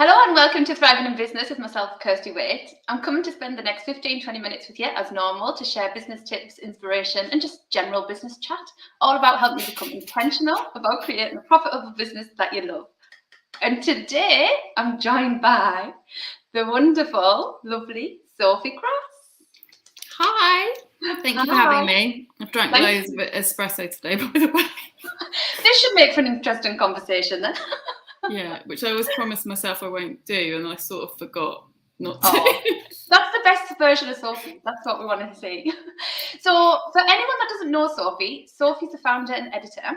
Hello and welcome to Thriving in Business with myself, Kirsty Waite. I'm coming to spend the next 15-20 minutes with you as normal to share business tips, inspiration and just general business chat, all about helping you become intentional about creating a profitable business that you love. And today I'm joined by the wonderful, lovely Sophie Cross. Hi, thank you for having me. I've drank loads of espresso today, by the way. This should make for an interesting conversation then. Yeah, which I always promised myself I won't do, and I sort of forgot not to. That's the best version of Sophie. That's what we wanted to see. So for anyone that doesn't know Sophie, Sophie's the founder and editor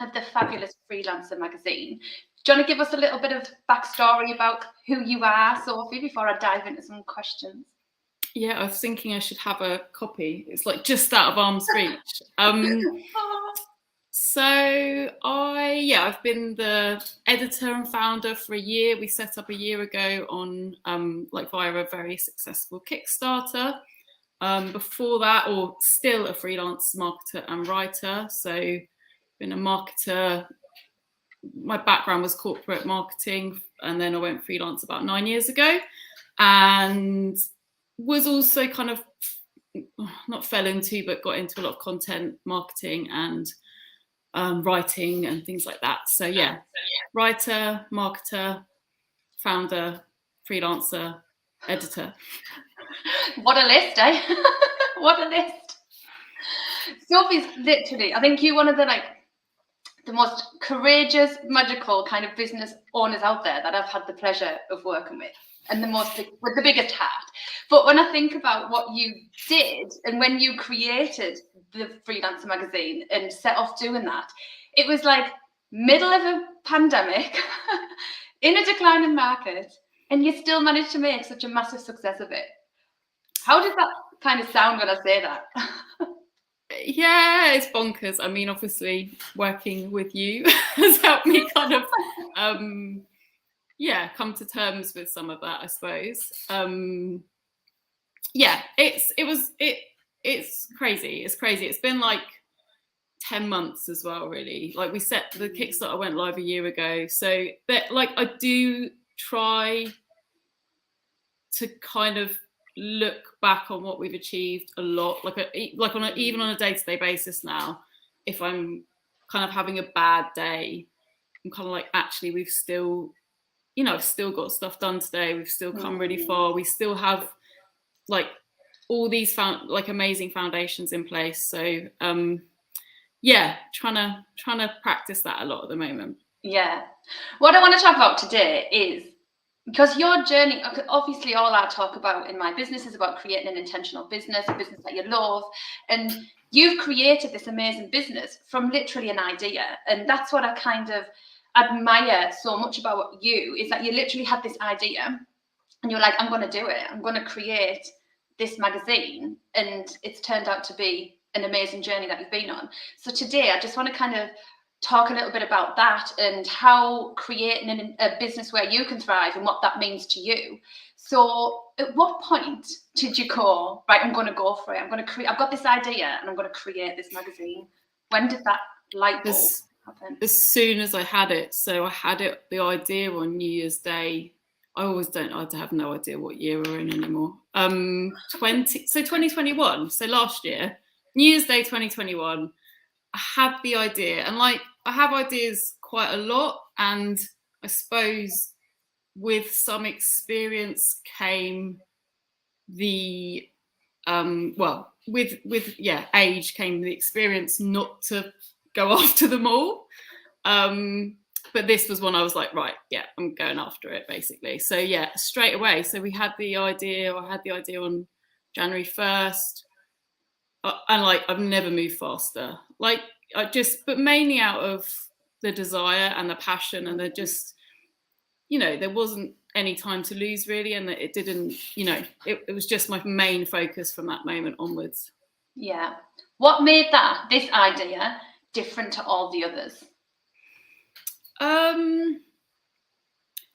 of the fabulous Freelancer Magazine. Do you want to give us a little bit of backstory about who you are, Sophie, before I dive into some questions? Yeah, I was thinking I should have a copy. It's like just out of arm's reach. So I've been the editor and founder for a year. We set up a year ago on via a very successful Kickstarter. Before that, or still a freelance marketer and writer. So been a marketer. My background was corporate marketing, and then I went freelance about 9 years ago, and was also kind of not fell into, but got into a lot of content marketing and writing and things like that. So yeah, writer, marketer, founder, freelancer, editor. What a list, eh? What a list. Sophie's literally, I think you're one of the most courageous, magical kind of business owners out there that I've had the pleasure of working with, and with the biggest heart. But when I think about what you did and when you created the Freelancer Magazine and set off doing that, it was like middle of a pandemic in a declining market, and you still managed to make such a massive success of it. How does that kind of sound when I say that? Yeah, it's bonkers. I mean, obviously working with you has helped me kind of come to terms with some of that, I suppose. It's crazy. It's crazy. It's been like 10 months as well, really. Like, we set the Kickstarter went live a year ago. So that, like, I do try to kind of look back on what we've achieved a lot, even on a day-to-day basis now. If I'm kind of having a bad day, I'm kind of like, actually, we've still, I've still got stuff done today. We've still come really far. We still have like all these amazing foundations in place. So trying to practice that a lot at the moment. Yeah. What I want to talk about today is, because your journey, obviously all I talk about in my business is about creating an intentional business, a business that you love. And you've created this amazing business from literally an idea. And that's what I kind of admire so much about you, is that you literally had this idea and you're like, I'm going to do it. I'm going to create this magazine. And it's turned out to be an amazing journey that you've been on. So today I just want to kind of talk a little bit about that and how creating a business where you can thrive and what that means to you. So at what point did you go, right, I'm going to go for it. I've got this idea and I'm going to create this magazine. When did that light bulb happen? As soon as I had it. So I had the idea on New Year's Day. I have no idea what year we're in anymore. 2021. So last year, New Year's Day 2021, I had the idea, and like, I have ideas quite a lot, and I suppose with some experience came the age came the experience not to go after them all. But this was one I was like, right, yeah, I'm going after it, basically. So yeah, straight away. So I had the idea on January 1st. And like, I've never moved faster. Like, but mainly out of the desire and the passion, and just, there wasn't any time to lose, really. And it didn't, it was just my main focus from that moment onwards. Yeah. What made this idea different to all the others?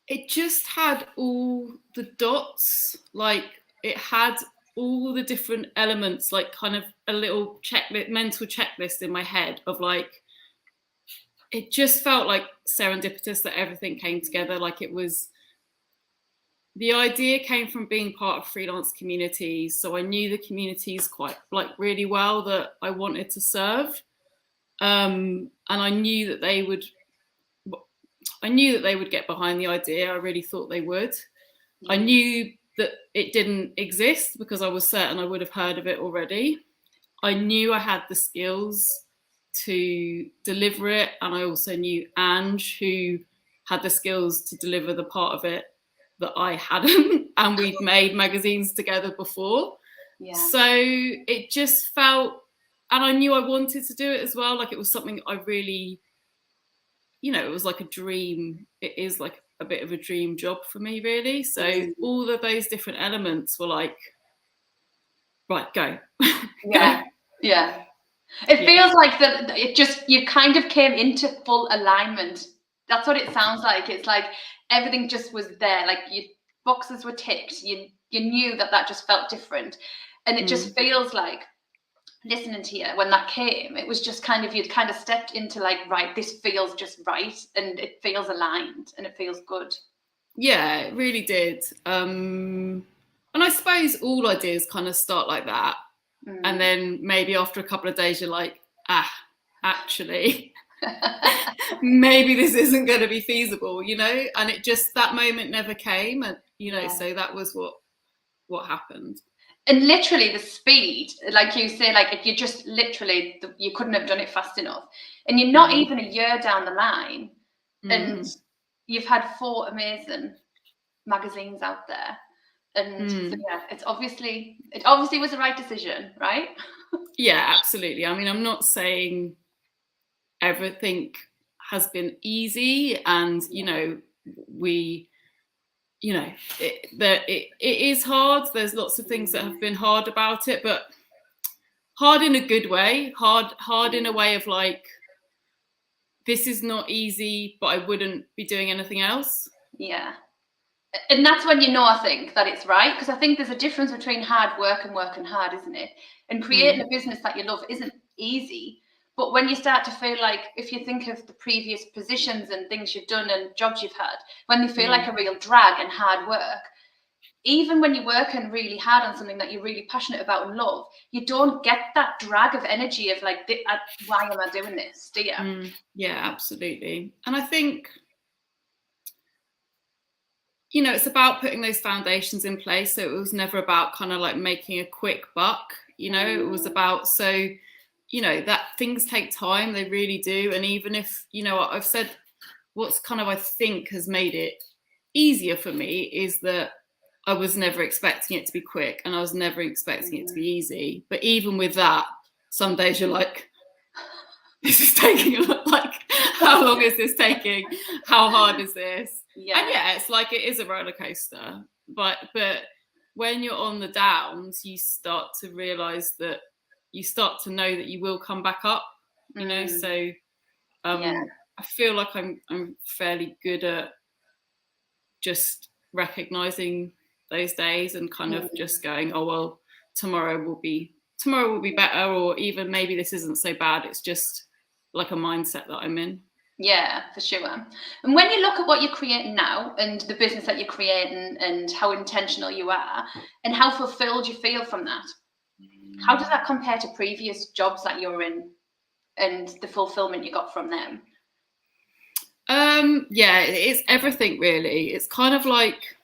It just had all the dots. Like, it had all the different elements, like kind of a little mental checklist in my head of like, it just felt like serendipitous that everything came together. Like, it was the idea came from being part of freelance communities. So I knew the communities quite really well that I wanted to serve. And I knew that they would get behind the idea. I really thought they would. I knew that it didn't exist because I was certain I would have heard of it already. I knew I had the skills to deliver it, and I also knew Ange, who had the skills to deliver the part of it that I hadn't, and we'd made magazines together before. So it just felt, and I knew I wanted to do it as well. Like, it was something I really, it was like a dream. It is like a bit of a dream job for me, really. So all of those different elements were like, right, go. Yeah. It feels like that. You kind of came into full alignment. That's what it sounds like. It's like everything just was there. Like, your boxes were ticked. You knew that just felt different, and it just feels like, listening to you when that came, it was just kind of, you'd kind of stepped into like, right, this feels just right, and it feels aligned, and it feels good. Yeah, it really did. And I suppose all ideas kind of start like that. And then maybe after a couple of days, you're like, actually, maybe this isn't going to be feasible, and it just, that moment never came. And, so that was what happened. And literally the speed, like you say, like, if you just literally, you couldn't have done it fast enough. And you're not even a year down the line, and you've had 4 amazing magazines out there. And so, it obviously was the right decision, right? Yeah, absolutely. I mean, I'm not saying everything has been easy, and it is hard. There's lots of things that have been hard about it, but hard in a good way. Hard in a way of like, this is not easy, but I wouldn't be doing anything else. Yeah. And that's when I think that it's right, because I think there's a difference between hard work and working hard, isn't it? And creating a business that you love isn't easy. But when you start to feel like, if you think of the previous positions and things you've done and jobs you've had, when they feel like a real drag and hard work, even when you're working really hard on something that you're really passionate about and love, you don't get that drag of energy of like, why am I doing this? Do you? Yeah, absolutely. And I think, it's about putting those foundations in place. So it was never about kind of like making a quick buck, it was about, that things take time, they really do. And even if, I've said, what's kind of, I think, has made it easier for me is that I was never expecting it to be quick, and I was never expecting it to be easy. But even with that, some days you're like, this is taking a lot, like, how long is this taking? How hard is this? Yeah. And yeah, it's like, it is a roller coaster. But when you're on the downs, you start to realize that, you start to know that you will come back up, So I feel like I'm fairly good at just recognizing those days and kind of just going, oh well, tomorrow will be better, or even maybe this isn't so bad. It's just like a mindset that I'm in. Yeah, for sure. And when you look at what you're creating now, and the business that you're creating, and how intentional you are, and how fulfilled you feel from that, how does that compare to previous jobs that you're in and the fulfillment you got from them? Yeah, it's everything really. It's kind of like,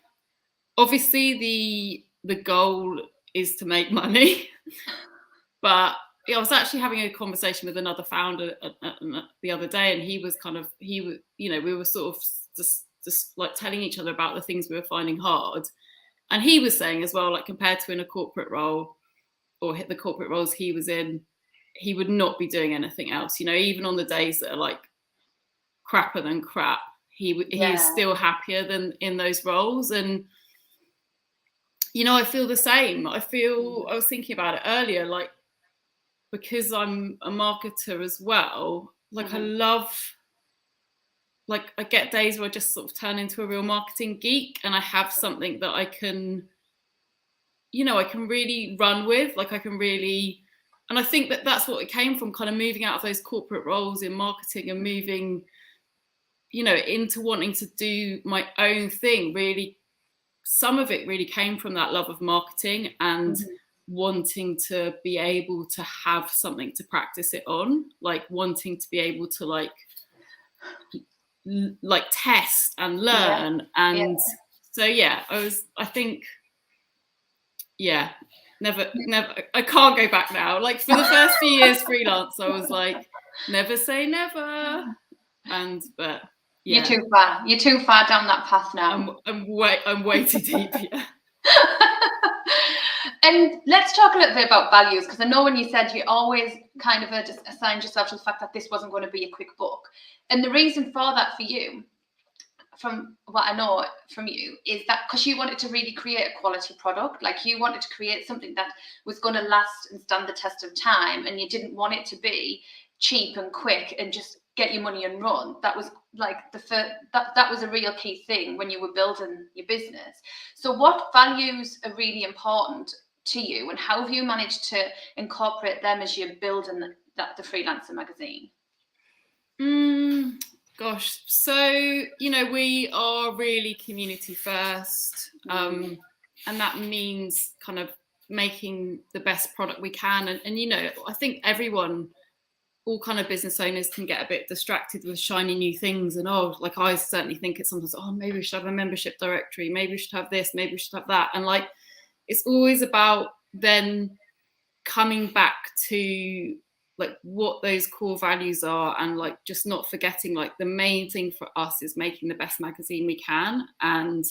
obviously the goal is to make money, but I was actually having a conversation with another founder the other day, and we were sort of just like telling each other about the things we were finding hard, and he was saying as well, like, compared to in a corporate role, or the corporate roles he was in, he would not be doing anything else. Even on the days that are like crapper than crap, he is still happier than in those roles. And I feel the same. I was thinking about it earlier, like, because I'm a marketer as well, like, I love, like, I get days where I just sort of turn into a real marketing geek, and I have something that I can really run with, like, I can really, and I think that that's what it came from, kind of moving out of those corporate roles in marketing and moving, into wanting to do my own thing, really some of it really came from that love of marketing and wanting to be able to have something to practice it on, like wanting to be able to like test and learn. And so I think never I can't go back now. Like for the first few years freelance, I was like, never say never. But you're too far down that path now. I'm way too deep. And let's talk a little bit about values, because I know when you said you always kind of just assigned yourself to the fact that this wasn't going to be a quick book. And the reason for that for you, from what I know from you, is that because you wanted to really create a quality product. Like you wanted to create something that was going to last and stand the test of time, and you didn't want it to be cheap and quick and just get your money and run. That was like that was a real key thing when you were building your business. So what values are really important to you, and how have you managed to incorporate them as you're building the Freelancer magazine? Gosh, so we are really community first, and that means kind of making the best product we can. And I think all kind of business owners can get a bit distracted with shiny new things, and like I certainly think it sometimes, maybe we should have a membership directory, maybe we should have this, maybe we should have that. And like it's always about then coming back to like what those core values are, and like just not forgetting like the main thing for us is making the best magazine we can. And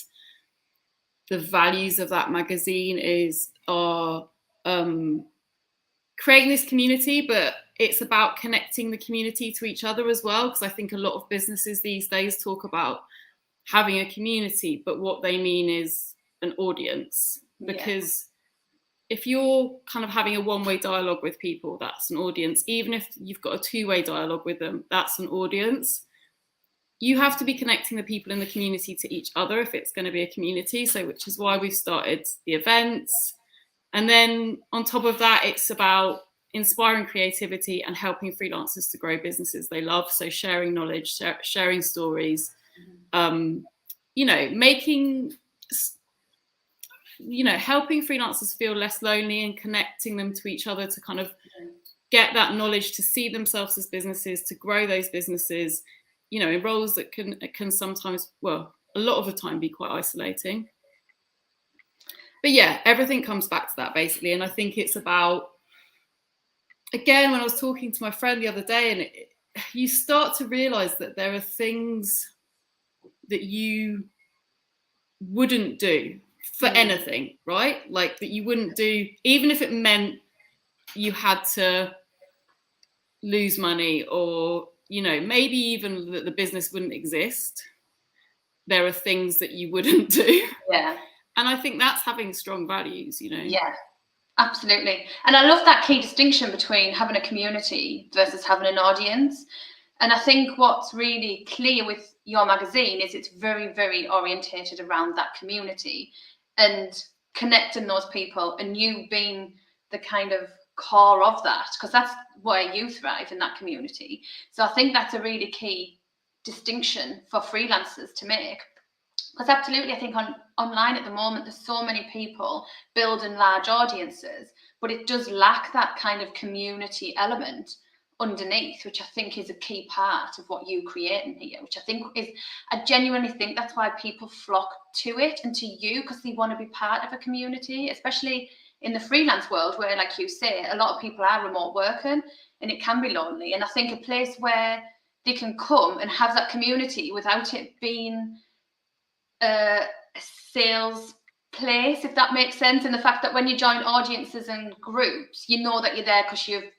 the values of that magazine are creating this community, but it's about connecting the community to each other as well, because I think a lot of businesses these days talk about having a community, but what they mean is an audience. Because if you're kind of having a one-way dialogue with people, that's an audience. Even if you've got a two-way dialogue with them, that's an audience. You have to be connecting the people in the community to each other if it's going to be a community. So which is why we've started the events. And then on top of that, it's about inspiring creativity and helping freelancers to grow businesses they love. So sharing knowledge, sharing stories, helping freelancers feel less lonely and connecting them to each other to kind of get that knowledge, to see themselves as businesses, to grow those businesses, in roles that can sometimes, a lot of the time be quite isolating. But everything comes back to that basically. And I think it's about, again, when I was talking to my friend the other day, and you start to realize that there are things that you wouldn't do for anything, right? Like that you wouldn't do, even if it meant you had to lose money, or, maybe even that the business wouldn't exist. There are things that you wouldn't do. Yeah. And I think that's having strong values, Yeah, absolutely. And I love that key distinction between having a community versus having an audience. And I think what's really clear with your magazine is it's very, very orientated around that community and connecting those people, and you being the kind of core of that, because that's where you thrive, in that community. So I think that's a really key distinction for freelancers to make. Because absolutely, I think online at the moment, there's so many people building large audiences, but it does lack that kind of community element underneath, which I think is a key part of what you create in here, which I genuinely think that's why people flock to it and to you, because they want to be part of a community, especially in the freelance world where, like you say, a lot of people are remote working and it can be lonely. And I think a place where they can come and have that community without it being a sales place, if that makes sense, and the fact that when you join audiences and groups, you know that you're there because you've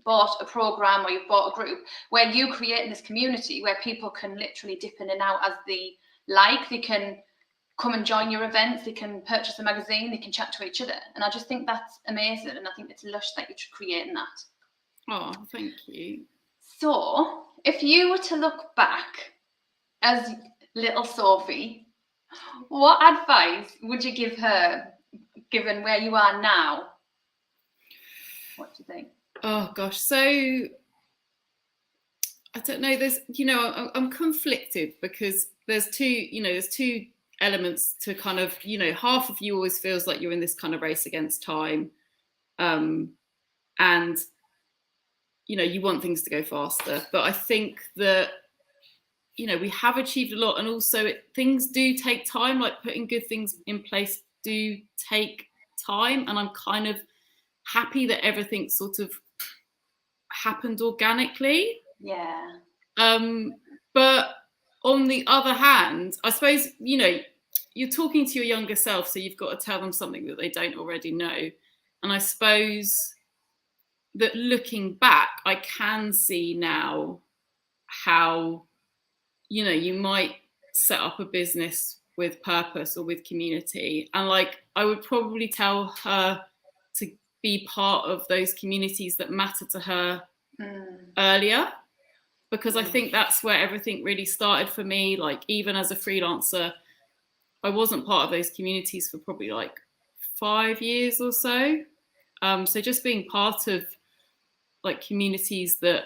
bought a program or you've bought a group, where you create this community where people can literally dip in and out as they like. They can come and join your events, they can purchase a magazine, they can chat to each other. And I just think that's amazing, and I think it's lush that you're creating that. Oh, thank you. So if you were to look back as little Sophie, what advice would you give her, given where you are now? What do you think? Oh gosh, so I don't know. There's, I'm conflicted because there's two elements to kind of, you know, half of you always feels like you're in this kind of race against time, and you know, you want things to go faster. But I think that, you know, we have achieved a lot, and also things do take time. Like putting good things in place do take time, and I'm kind of happy that everything sort of happened organically. Yeah. But on the other hand, I suppose, you know, you're talking to your younger self, so you've got to tell them something that they don't already know. And I suppose that looking back, I can see now how, you know, you might set up a business with purpose or with community. And like, I would probably tell her to be part of those communities that matter to her earlier, because I think that's where everything really started for me. Like, even as a freelancer, I wasn't part of those communities for probably like 5 years or so. So just being part of like communities that,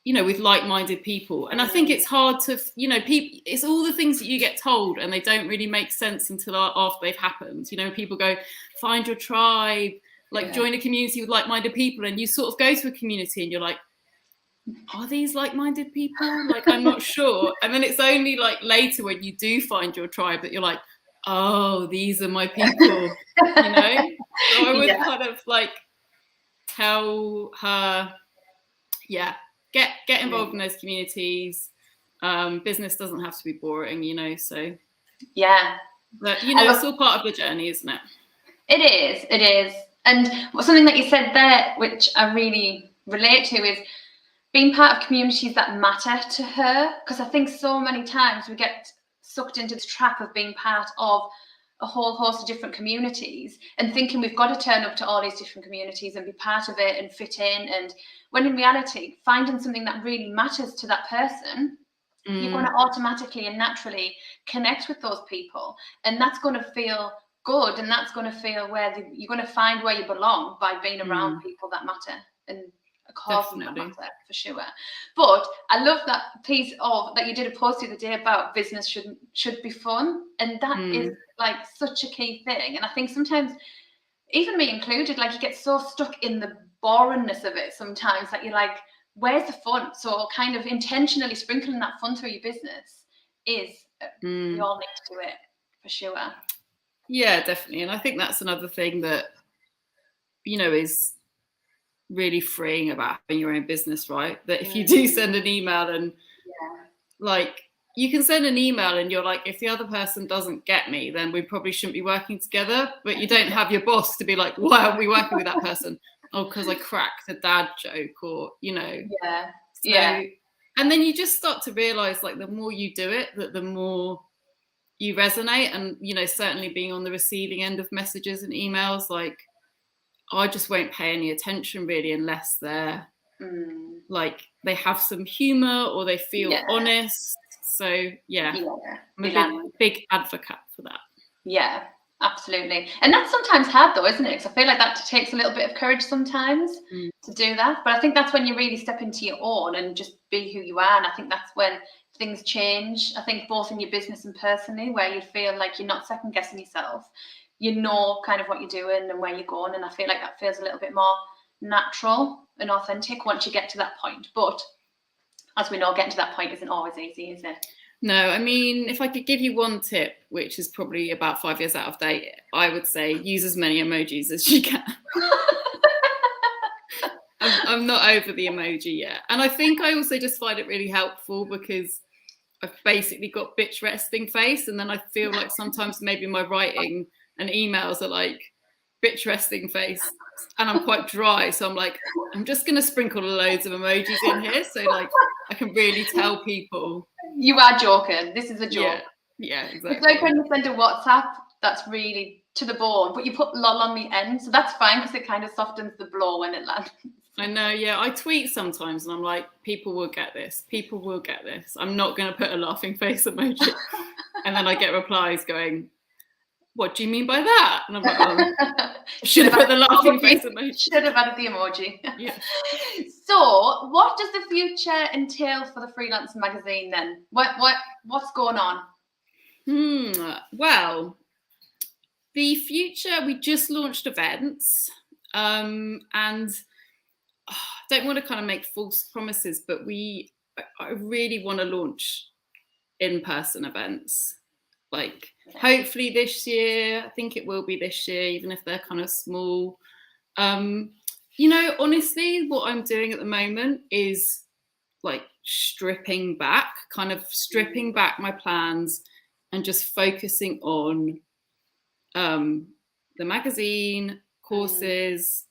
you know, with like-minded people. And I think it's hard to, you know, people, it's all the things that you get told and they don't really make sense until after they've happened. You know, people go, find your tribe, like join a community with like-minded people. And you sort of go to a community and you're like, are these like-minded people? Like, I'm not sure. And then it's only like later when you do find your tribe that you're like, oh, these are my people, you know? So I would kind of like tell her, get involved in those communities. Business doesn't have to be boring, you know, so. Yeah. But, you know, it's all part of the journey, isn't it? It is. And something that you said there, which I really relate to, is being part of communities that matter to her. Because I think so many times we get sucked into this trap of being part of a whole host of different communities and thinking we've got to turn up to all these different communities and be part of it and fit in. And when in reality, finding something that really matters to that person, you're going to automatically and naturally connect with those people. And that's going to feel good. And that's going to feel where you're going to find where you belong by being around people that matter and a cause that matter, for sure. But I love that piece of that you did a post the other day about business should be fun. And that is like such a key thing. And I think sometimes, even me included, like you get so stuck in the boringness of it sometimes that you're like, where's the fun? So kind of intentionally sprinkling that fun through your business is, we all need to do it, for sure. Yeah, definitely. And I think that's another thing that, you know, is really freeing about having your own business, right? That if you do send an email and like, you can send an email and you're like, if the other person doesn't get me, then we probably shouldn't be working together. But you don't have your boss to be like, why aren't we working with that person? Oh, because I cracked a dad joke, or, you know. And then you just start to realize, like, the more you do it, that the more you resonate. And, you know, certainly being on the receiving end of messages and emails, like, I just won't pay any attention really unless they're like, they have some humor or they feel honest. So I'm a big advocate for that. Yeah, absolutely. And that's sometimes hard though, isn't it? Because I feel like that takes a little bit of courage sometimes to do that. But I think that's when you really step into your own and just be who you are. And I think that's when things change. I think both in your business and personally, where you feel like you're not second guessing yourself. You know kind of what you're doing and where you're going. And I feel like that feels a little bit more natural and authentic once you get to that point. But as we know, getting to that point isn't always easy, is it? No, I mean, if I could give you one tip, which is probably about 5 years out of date, I would say use as many emojis as you can. I'm not over the emoji yet. And I think I also just find it really helpful because I've basically got bitch resting face. And then I feel like sometimes maybe my writing and emails are like bitch resting face, and I'm quite dry, so I'm like, I'm just gonna sprinkle loads of emojis in here so like I can really tell people you are joking. This is a joke. Yeah, exactly. It's like when you send a WhatsApp that's really to the bone, but you put lol on the end, so that's fine because it kind of softens the blow when it lands. I know, yeah. I tweet sometimes and I'm like, people will get this. I'm not gonna put a laughing face emoji. And then I get replies going, what do you mean by that? And I'm like, oh, should have put the laughing face emoji. Should have added the emoji. Yeah. So, what does the future entail for the Freelancer magazine then? What's going on? Well, the future, we just launched events, and I don't want to kind of make false promises, but I really want to launch in-person events. Like hopefully this year. I think it will be this year, even if they're kind of small. You know, honestly, what I'm doing at the moment is like stripping back my plans and just focusing on the magazine, courses,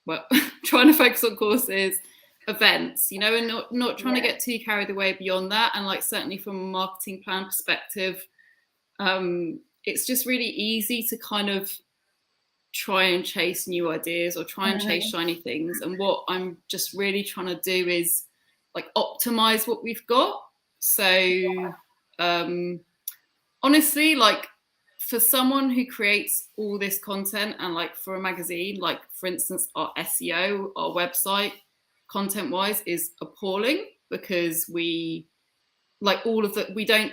well, trying to focus on courses, events, you know, and not trying to get too carried away beyond that. And like certainly from a marketing plan perspective, it's just really easy to kind of try and chase new ideas or try and chase shiny things. And what I'm just really trying to do is like optimize what we've got. So honestly, like for someone who creates all this content and like for a magazine, like for instance, our SEO, our website content wise is appalling because we don't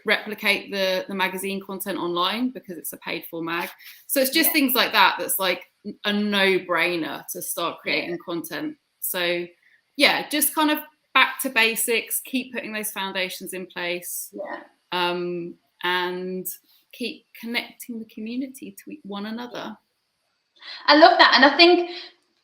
replicate the magazine content online because it's a paid for mag. So it's just things like that that's like a no-brainer to start creating content. So yeah, just kind of back to basics, keep putting those foundations in place, and keep connecting the community to one another. I love that. And I think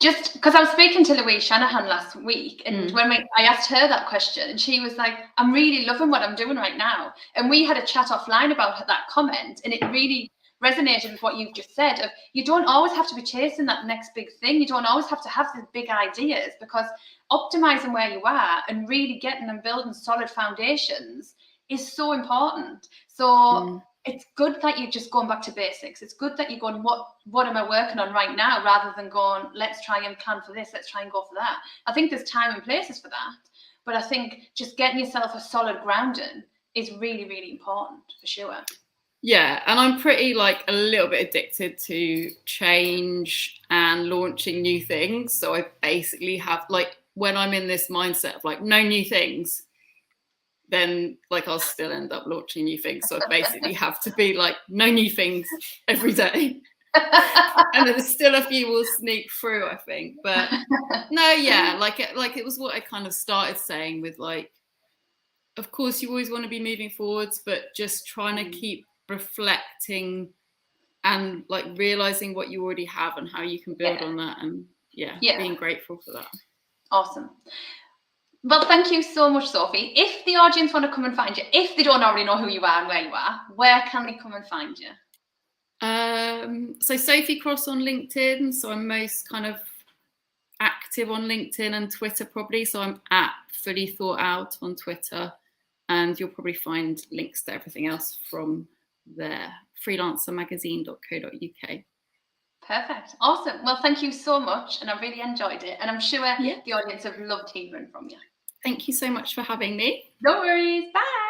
just because I was speaking to Louise Shanahan last week, and when I asked her that question, and she was like, I'm really loving what I'm doing right now. And we had a chat offline about that comment, and it really resonated with what you've just said of you don't always have to be chasing that next big thing. You don't always have to have the big ideas, because optimizing where you are and really getting and building solid foundations is so important. So it's good that you're just going back to basics. It's good that you're going, what am I working on right now, rather than going, let's try and plan for this, let's try and go for that. I think there's time and places for that. But I think just getting yourself a solid grounding is really, really important for sure. Yeah, and I'm pretty like a little bit addicted to change and launching new things. So I basically have like, when I'm in this mindset of like no new things, then like I'll still end up launching new things. So I basically have to be like no new things every day. And then still a few will sneak through, I think. But no, yeah, like it was what I kind of started saying with like, of course you always want to be moving forwards, but just trying to keep reflecting and like realizing what you already have and how you can build on that, and being grateful for that. Awesome. Well, thank you so much, Sophie. If the audience want to come and find you, if they don't already know who you are and where you are, where can they come and find you? So Sophie Cross on LinkedIn. So I'm most kind of active on LinkedIn and Twitter probably. So I'm at Fully Thought Out on Twitter, and you'll probably find links to everything else from there. freelancermagazine.co.uk. Perfect. Awesome. Well, thank you so much, and I really enjoyed it, and I'm sure the audience have loved hearing from you. Thank you so much for having me. No worries. Bye.